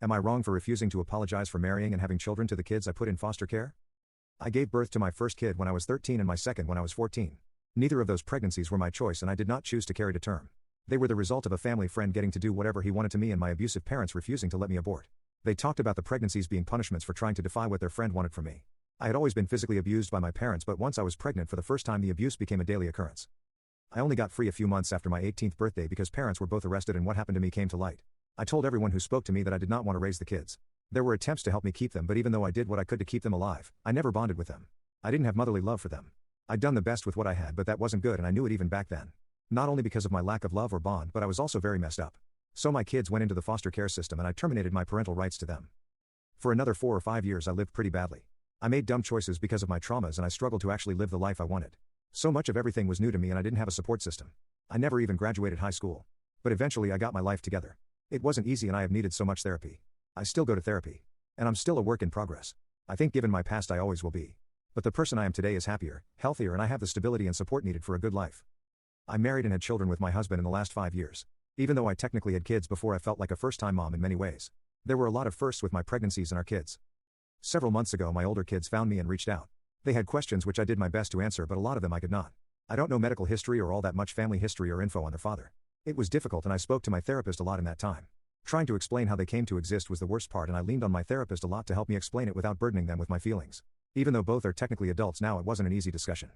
Am I wrong for refusing to apologize for marrying and having children to the kids I put in foster care? I gave birth to my first kid when I was 13 and my second when I was 14. Neither of those pregnancies were my choice and I did not choose to carry to term. They were the result of a family friend getting to do whatever he wanted to me and my abusive parents refusing to let me abort. They talked about the pregnancies being punishments for trying to defy what their friend wanted from me. I had always been physically abused by my parents, but once I was pregnant for the first time the abuse became a daily occurrence. I only got free a few months after my 18th birthday because parents were both arrested and what happened to me came to light. I told everyone who spoke to me that I did not want to raise the kids. There were attempts to help me keep them, but even though I did what I could to keep them alive, I never bonded with them. I didn't have motherly love for them. I'd done the best with what I had, but that wasn't good and I knew it even back then. Not only because of my lack of love or bond, but I was also very messed up. So my kids went into the foster care system and I terminated my parental rights to them. For another 4 or 5 years I lived pretty badly. I made dumb choices because of my traumas and I struggled to actually live the life I wanted. So much of everything was new to me and I didn't have a support system. I never even graduated high school. But eventually I got my life together. It wasn't easy and I have needed so much therapy. I still go to therapy. And I'm still a work in progress. I think given my past I always will be. But the person I am today is happier, healthier and I have the stability and support needed for a good life. I married and had children with my husband in the last 5 years. Even though I technically had kids before, I felt like a first-time mom in many ways. There were a lot of firsts with my pregnancies and our kids. Several months ago my older kids found me and reached out. They had questions which I did my best to answer, but a lot of them I could not. I don't know medical history or all that much family history or info on their father. It was difficult and I spoke to my therapist a lot in that time. Trying to explain how they came to exist was the worst part and I leaned on my therapist a lot to help me explain it without burdening them with my feelings. Even though both are technically adults now, it wasn't an easy discussion.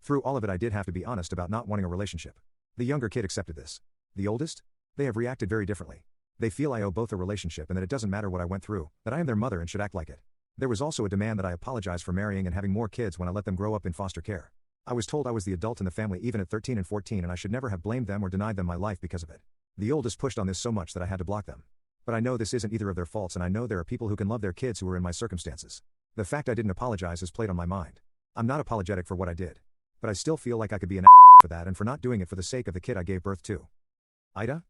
Through all of it I did have to be honest about not wanting a relationship. The younger kid accepted this. The oldest? They have reacted very differently. They feel I owe both a relationship and that it doesn't matter what I went through, that I am their mother and should act like it. There was also a demand that I apologize for marrying and having more kids when I let them grow up in foster care. I was told I was the adult in the family even at 13 and 14 and I should never have blamed them or denied them my life because of it. The oldest pushed on this so much that I had to block them. But I know this isn't either of their faults and I know there are people who can love their kids who are in my circumstances. The fact I didn't apologize has played on my mind. I'm not apologetic for what I did. But I still feel like I could be an for that and for not doing it for the sake of the kid I gave birth to. AITA?